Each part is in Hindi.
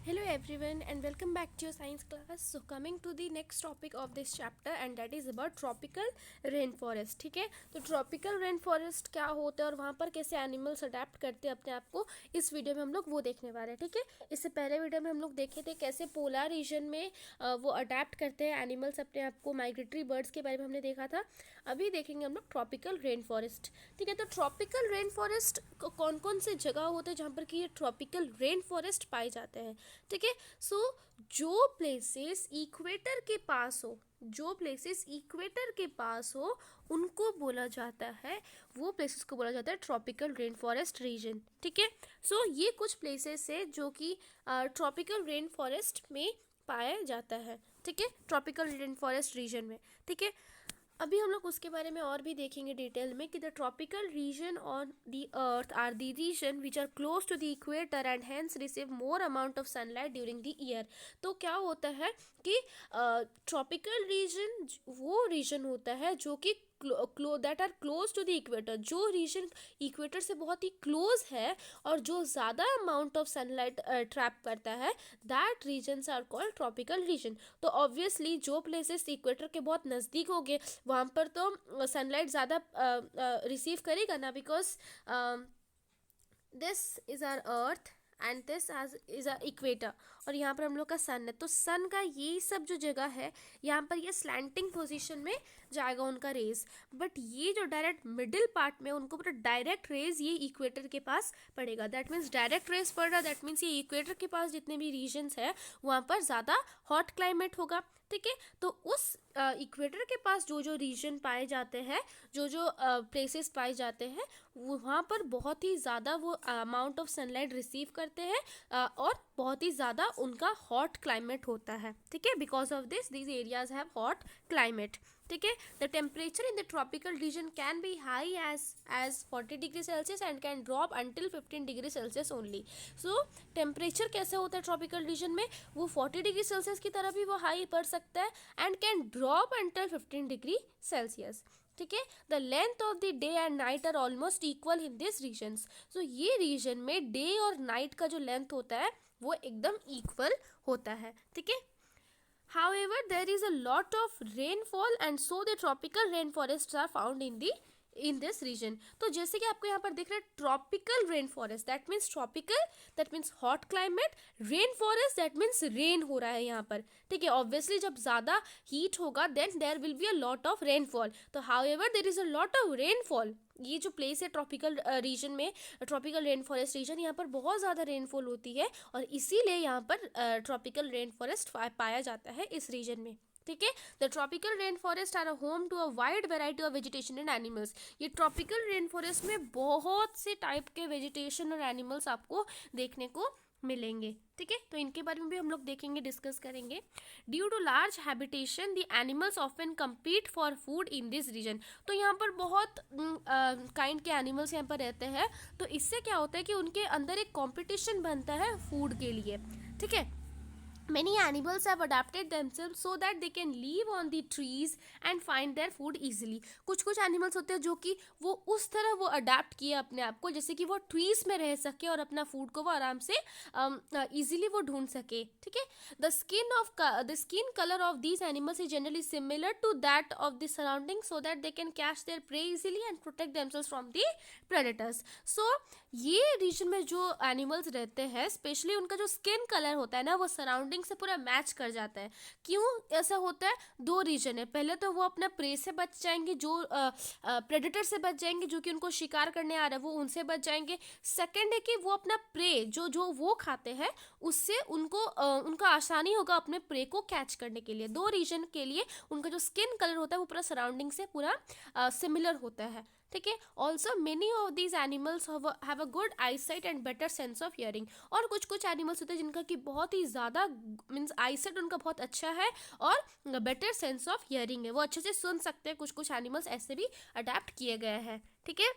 Hello everyone and welcome back to your science class. So coming to the next topic of this chapter and that is about tropical rainforest. ठीक है, तो tropical rainforest क्या होता है और वहाँ पर कैसे एनिमल्स अडेप्ट करते हैं अपने आप को, इस वीडियो में हम लोग वो देखने वाले हैं. ठीक है, इससे पहले वीडियो में हम लोग देखे थे कैसे पोलर रीजन में वो अडेप्ट करते हैं एनिमल्स अपने आप को. माइग्रेटरी बर्ड्स के बारे में हमने देखा था. अभी देखेंगे हम लोग ट्रॉपिकल रेन फॉरेस्ट. ठीक है, तो ट्रॉपिकल रेन फॉरेस्ट कौन कौन से जगह होते हैं जहाँ पर कि ये ट्रॉपिकल रेन फॉरेस्ट पाए जाते हैं. ठीक है, सो जो प्लेसेस इक्वेटर के पास हो, उनको बोला जाता है, वो प्लेसेस को बोला जाता है ट्रॉपिकल रेन फॉरेस्ट रीजन. ठीक है, सो ये कुछ प्लेसेस है जो कि ट्रॉपिकल रेन फॉरेस्ट में पाया जाता है. ठीक है, ट्रॉपिकल रेन फॉरेस्ट रीजन में. ठीक है, अभी हम लोग उसके बारे में और भी देखेंगे डिटेल में कि the tropical region on the earth are the region which are close to the equator and hence receive more amount of sunlight during the year. तो क्या होता है कि ट्रॉपिकल रीजन वो रीजन होता है जो कि that are close to the equator, जो रीजन इक्वेटर से बहुत ही क्लोज है और जो ज़्यादा अमाउंट ऑफ सनलाइट ट्रैप करता है, that regions are called tropical region. तो ऑब्वियसली जो प्लेसेस इक्वेटर के बहुत नज़दीक हो गए वहाँ पर तो सनलाइट ज़्यादा रिसीव करेगा ना, because this is our earth and this is a equator और यहाँ पर हम लोग का सन है. तो सन का ये सब जो जगह है यहाँ पर ये स्लैंटिंग पोजीशन में जाएगा उनका रेज, बट ये जो डायरेक्ट मिडिल पार्ट में उनको पूरा डायरेक्ट रेज ये इक्वेटर के पास पड़ेगा. दैट मीन्स डायरेक्ट रेज पड़ रहा, दैट मीन्स ये इक्वेटर के पास जितने भी रीजन्स है वहाँ पर ज़्यादा हॉट क्लाइमेट होगा. ठीक है, तो उस इक्वेटर के पास जो जो रीजन पाए जाते हैं, जो जो प्लेसेस पाए जाते हैं, वहाँ पर बहुत ही ज़्यादा वो अमाउंट ऑफ सनलाइट रिसीव करते हैं और बहुत ही ज़्यादा उनका हॉट क्लाइमेट होता है. ठीक है, because of this these areas have hot climate. ठीक है, the temperature in the tropical region can be high as 40 degree Celsius and can drop until 15 degree Celsius only. So temperature कैसे होता है ट्रॉपिकल रीजन में, वो 40 डिग्री सेल्सियस की तरह भी वो हाई पड़ सकता है and can drop until 15 degree Celsius. ठीक है, the length of the day and night are almost equal in this regions. So ये रीजन में डे और नाइट का जो लेंथ होता है वो एकदम इक्वल होता है. ठीक है, however there is a lot of rainfall and so the tropical rainforests are found in this region. तो जैसे कि आपको यहाँ पर दिख रहा है tropical rain forest, that means tropical, that means hot climate. Rain forest that means rain हो रहा है यहाँ पर. ठीक है, ऑब्वियसली जब ज़्यादा हीट होगा then there will be a lot of rainfall. तो however there is a lot of rainfall. ये जो प्लेस है ट्रॉपिकल रीजन में, ट्रॉपिकल रेन फॉरेस्ट रीजन, यहाँ पर बहुत ज़्यादा रेनफॉल होती है और इसीलिए यहाँ पर ट्रॉपिकल रेन फॉरेस्ट पाया जाता है इस रीजन में. ठीक है, the tropical rain forest are home to a wide variety of vegetation and animals. ये ट्रॉपिकल रेन फॉरेस्ट में बहुत से टाइप के वेजिटेशन और एनिमल्स आपको देखने को मिलेंगे. ठीक है, तो इनके बारे में भी हम लोग देखेंगे, डिस्कस करेंगे. Due to large habitation the animals often compete for food in this region. तो यहाँ पर बहुत काइंड के एनिमल्स यहाँ पर रहते हैं, तो इससे क्या होता है कि उनके अंदर एक कॉम्पिटिशन बनता है फूड के लिए. ठीक है, many animals have adapted themselves so that they can live on the trees and find their food easily. कुछ एनिमल्स होते हैं जो कि वो उस तरह वो अडेप्ट किए अपने आप को जैसे कि वो ट्रीज में रह सके और अपना फूड को वो आराम से इजीली वो ढूंढ सके. ठीक है, the skin colour of these animals is generally similar to that of the surrounding so that they can catch their prey easily and protect themselves from the predators. So ये रीजन में जो एनिमल्स रहते हैं स्पेशली उनका जो स्किन कलर होता है ना वो सराउंडिंग से पूरा मैच कर जाता है. क्यों ऐसा होता है, दो रीजन है. पहले तो वो अपना प्रे से बच जाएंगे, जो प्रेडेटर से बच जाएंगे जो कि उनको शिकार करने आ रहा है वो उनसे बच जाएंगे. सेकंड है कि वो अपना प्रे जो वो खाते हैं उससे उनको उनका आसानी होगा अपने प्रे को कैच करने के लिए. दो रीजन के लिए उनका जो स्किन कलर होता है वो पूरा सराउंडिंग से पूरा सिमिलर होता है. ठीक है, also many of these animals have a good I site and better sense of hearing. और कुछ एनिमल्स होते हैं जिनका कि बहुत ही ज़्यादा मीन्स आई साइट उनका बहुत अच्छा है और बेटर सेंस ऑफ हियरिंग है, वो अच्छे से सुन सकते हैं. कुछ एनिमल्स ऐसे भी अडेप्ट किए गए हैं. ठीक है,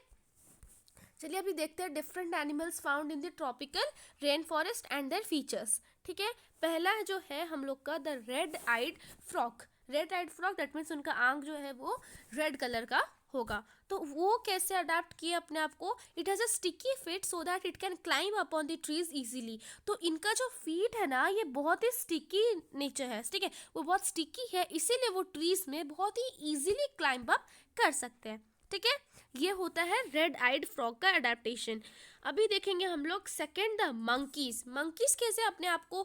चलिए अभी देखते हैं different animals found in the tropical rain forest and their features. ठीक है, पहला जो है हम लोग का the red eyed frog. Red eyed frog that means उनका आंख जो है वो रेड कलर का होगा। तो वो कैसे अडेप्ट किए अपने आप को, it has a sticky feet so that it can climb up on the trees easily. तो इनका जो फीट है ना ये बहुत ही स्टिकी नेचर है, ठीक है, वो बहुत स्टिकी है, इसीलिए वो ट्रीज में बहुत ही इजीली क्लाइंब अप कर सकते हैं, ठीक है। ये होता है रेड आइड फ्रॉग का अडेप्टेशन। अभी देखेंगे हम लोग सेकेंड द मंकीज। मंकीज कैसे अपने आप को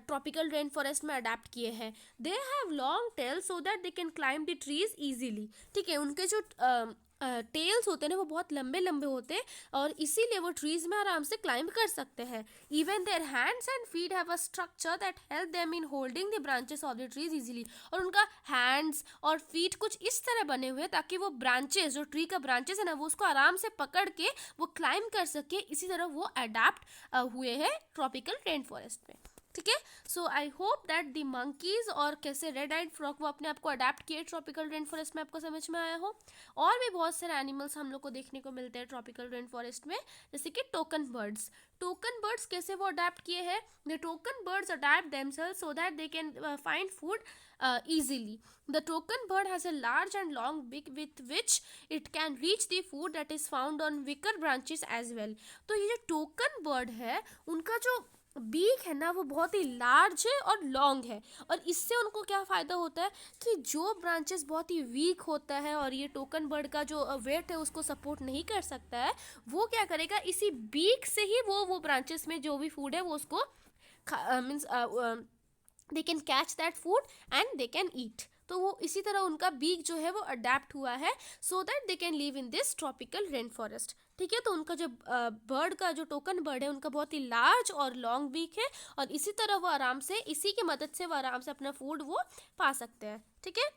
ट्रॉपिकल रेन फॉरेस्ट में अडेप्ट किए हैं। They have long tail so that they can climb the trees easily, ठीक है। उनके जो टेल्स होते हैं ना वो बहुत लंबे लंबे होते हैं और इसीलिए वो ट्रीज में आराम से क्लाइंब कर सकते हैं। Even their hands and feet have a structure that help them in holding the branches of the trees easily. और उनका हैंड्स और फीट कुछ इस तरह बने हुए ताकि वो ब्रांचेस, जो ट्री का ब्रांचेस है ना, वो उसको आराम से पकड़ के वो क्लाइंब कर सके। इसी तरह वो अडेप्ट हुए हैं ट्रॉपिकल रेन फॉरेस्ट में, ठीक है। So I hope that the monkeys और कैसे रेड आइड फ्रॉग वो अपने आप को अडेप्ट किए ट्रॉपिकल रेन फॉरेस्ट में, आपको समझ में आया हो। और भी बहुत सारे एनिमल्स हम लोग को देखने को मिलते हैं ट्रॉपिकल रेन फॉरेस्ट में, जैसे कि टोकन बर्ड्स। टोकन बर्ड्स कैसे वो अडेप्ट किए हैं। The token birds adapt themselves so that they can find food easily. The token bird has a large and long beak with which it can reach the food that is found on wicker branches as well. तो ये जो टोकन बर्ड है उनका जो बीक है ना वो बहुत ही लार्ज है और लॉन्ग है, और इससे उनको क्या फ़ायदा होता है कि जो ब्रांचेस बहुत ही वीक होता है और ये टोकन बर्ड का जो वेट है उसको सपोर्ट नहीं कर सकता है, वो क्या करेगा, इसी बीक से ही वो ब्रांचेस में जो भी फूड है वो उसको means they can catch that food and they can eat. तो वो इसी तरह उनका बीक जो है वो अडेप्ट हुआ है सो that they can live in this tropical rain forest, ठीक है। तो उनका जो बर्ड का जो टोकन बर्ड है उनका बहुत ही लार्ज और लॉन्ग बीक है और इसी तरह वो आराम से, इसी की मदद से वो आराम से अपना फूड वो पा सकते हैं, ठीक है।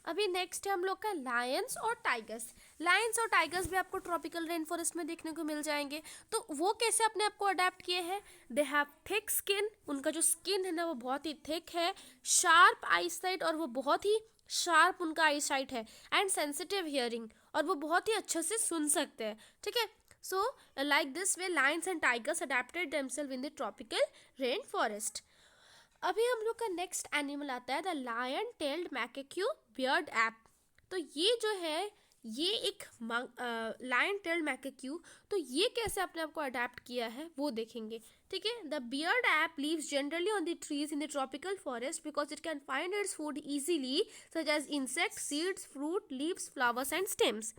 अभी नेक्स्ट है हम लोग का लायंस और टाइगर्स। लायंस और टाइगर्स भी आपको ट्रॉपिकल रेन फॉरेस्ट में देखने को मिल जाएंगे। तो वो कैसे अपने आप को अडेप्ट किए हैं। दे हैव थिक स्किन, उनका जो स्किन है ना वो बहुत ही थिक है, शार्प आई साइट, और वो बहुत ही शार्प उनका आई साइट है, एंड सेंसिटिव हियरिंग, और वो बहुत ही अच्छे से सुन सकते हैं, ठीक है। So like this way lions and tigers adapted themselves in the tropical rain forest. अभी हम लोग का नेक्स्ट एनिमल आता है the lion tailed macaque beard ape. तो ये जो है ये एक लायन टेल्ड मैकेक्यू, तो ये कैसे अपने आप को अडेप्ट किया है वो देखेंगे, ठीक है। The beard ape lives generally on the trees in the tropical forest because it can find its food easily such as insect, seeds, fruit, leaves, flowers and stems.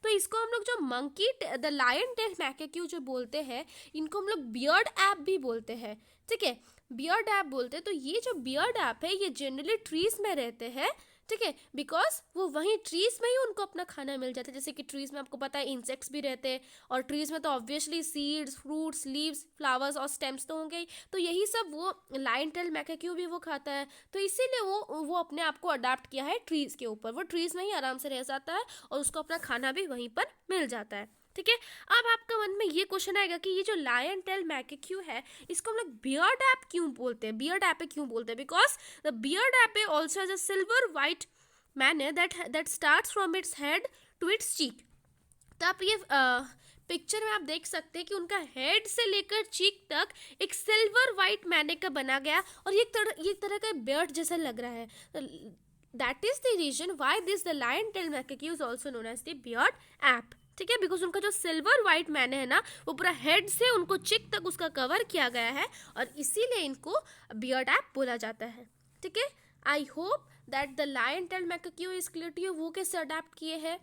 तो इसको हम लोग जो monkey the lion tailed macaque जो बोलते हैं, इनको हम लोग बियर्ड ऐप भी बोलते हैं, ठीक है, बियर्ड ऐप बोलते हैं। तो ये जो बियर्ड ऐप है ये जनरली ट्रीज में रहते हैं, ठीक है, बिकॉज वो वहीं ट्रीज में ही उनको अपना खाना मिल जाता है। जैसे कि ट्रीज में आपको पता है इंसेक्ट्स भी रहते हैं, और ट्रीज में तो obviously seeds, fruits, leaves, flowers और स्टेम्स तो होंगे ही, तो यही सब वो लायन टेल्ड मैकेक्यू भी वो खाता है। तो इसीलिए वो अपने आप को अडेप्ट किया है ट्रीज के ऊपर, वो ट्रीज में ही आराम से रह जाता है और उसको अपना खाना भी वहीं पर मिल जाता है, ठीक है। अब आपका मन में ये क्वेश्चन आएगा कि ये जो लायन टेल्ड मैकेक्यू है इसको हम लोग बियर्ड ऐप क्यों बोलते हैं, बियर्ड ऐप क्यों बोलते हैं, because the beard ape also has a silver white manner that starts from its head to its cheek. तो आप ये पिक्चर में आप देख सकते हैं कि उनका हेड से लेकर चीक तक एक सिल्वर वाइट मैने का बना गया, और ये तरह का बियर्ड जैसा लग रहा है। That is the reason why this the lion tailed macaque is also known as the beard ape, ठीक है, बिकॉज उनका जो सिल्वर वाइट मैन है ना वो पूरा हेड से उनको चिक तक उसका कवर किया गया है, और इसीलिए इनको बियर्ड ऐप बोला जाता है, ठीक है। I hope that the lion tailed macaque is clear to you, वो कैसे अडेप्ट किए हैं।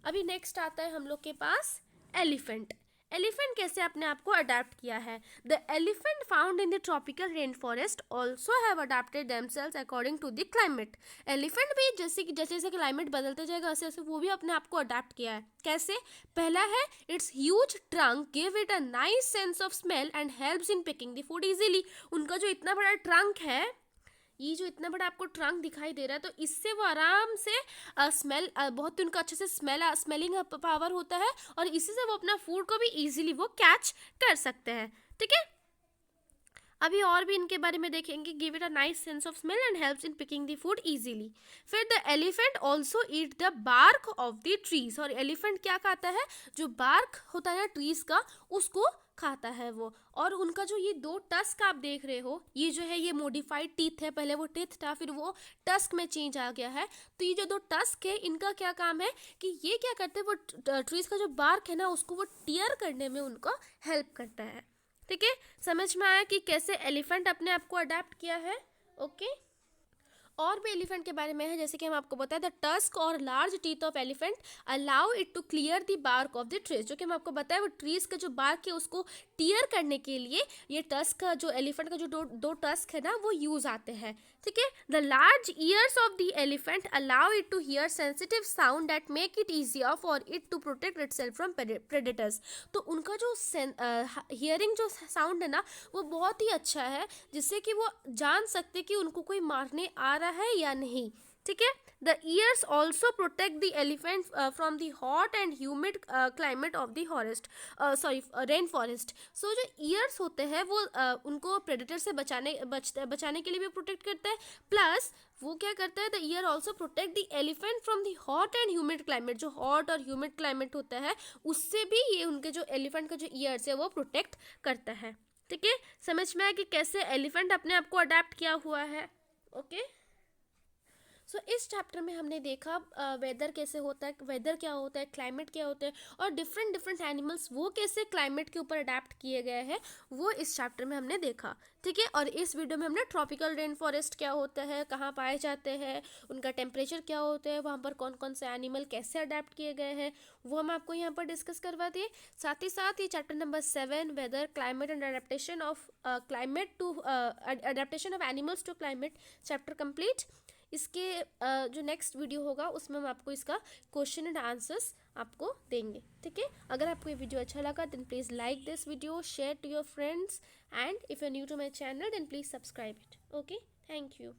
अभी नेक्स्ट आता है हम लोग के पास एलिफेंट। एलिफेंट कैसे अपने आप को अडेप्ट किया है। The elephant found in the tropical rain forest also have adapted themselves according to the climate. Elephant भी जैसे जैसे क्लाइमेट बदलते जाएगा वैसे वैसे वो भी अपने आप को अडेप्ट किया है। कैसे, पहला है it's huge trunk give it a nice sense of smell and helps in picking the food easily. उनका जो इतना बड़ा ट्रंक है, ये जो इतना बड़ा आपको ट्रंक दिखाई दे रहा है, तो इससे वो आराम से स्मेल बहुत उनका अच्छे से स्मेलिंग पावर होता है, और इसी से वो अपना फूड को भी इजीली वो कैच कर सकते हैं, ठीक है। अभी और भी इनके बारे में देखेंगे। Give it a nice sense of smell and helps in picking the food easily. फिर the elephant also eat the bark of the trees, और एलिफेंट क्या खाता है, जो बार्क होता है ट्रीज का उसको खाता है वो। और उनका जो ये दो टस्क आप देख रहे हो, ये जो है ये मॉडिफाइड टीथ है, पहले वो टीथ था फिर वो टस्क में चेंज आ गया है। तो ये जो दो टस्क है इनका क्या काम है कि ये क्या करते हैं, वो ट्रीज का जो बार्क है ना उसको वो टियर करने में उनको हेल्प करता है। ठीक है, समझ में आया कि कैसे एलिफेंट अपने आप को अडेप्ट किया है। ओके, और भी एलिफेंट के बारे में है, जैसे कि हम आपको बताएं, द टस्क और large teeth of elephant allow it to clear the bark of the trees. जो कि हम आपको बताएं वो ट्रीज का जो बार्क है उसको टियर करने के लिए ये टस्क का जो एलिफेंट का जो दो टस्क है ना वो यूज आते हैं। ठीक है, the large ears of the elephant allow it to hear sensitive sound that make it easier for it to protect itself from predators. तो उनका जो हियरिंग जो साउंड है ना वो बहुत ही अच्छा है, जिससे कि वो जान सकते कि उनको कोई मारने आ रहा है या नहीं। ठीक है, the ears also protect the elephant from the hot and humid climate of the forest, sorry rain forest. So जो ईयर्स होते हैं वो उनको प्रेडेटर से बचाने के लिए भी प्रोटेक्ट करता है, प्लस वो क्या करता है, the year also protect the elephant from the hot and humid climate. जो हॉट और ह्यूमिड क्लाइमेट होता है उससे भी ये उनके जो एलिफेंट का जो ईयर्स है वो प्रोटेक्ट करता है। ठीक है, समझ में आया कि कैसे एलिफेंट अपने आप को अडेप्ट किया हुआ है। ओके, सो इस चैप्टर में हमने देखा वेदर कैसे होता है, वेदर क्या होता है, क्लाइमेट क्या होता है, और डिफरेंट डिफरेंट एनिमल्स वो कैसे क्लाइमेट के ऊपर अडेप्ट किए गए हैं वो इस चैप्टर में हमने देखा। ठीक है, और इस वीडियो में हमने ट्रॉपिकल रेन फॉरेस्ट क्या होता है, कहाँ पाए जाते हैं, उनका टेम्परेचर क्या होता है, वहाँ पर कौन कौन से एनिमल कैसे अडेप्ट किए गए हैं वो हम आपको यहाँ पर डिस्कस करवा दिए। साथ ही साथ ये chapter number 7 weather climate and adaptation of climate to adaptation of animals to climate chapter complete. इसके जो नेक्स्ट वीडियो होगा उसमें हम आपको इसका क्वेश्चन एंड आंसर्स आपको देंगे। ठीक है, अगर आपको ये वीडियो अच्छा लगा then please like this video, share to your friends, and if you are new to my channel then please subscribe it. Okay, thank you.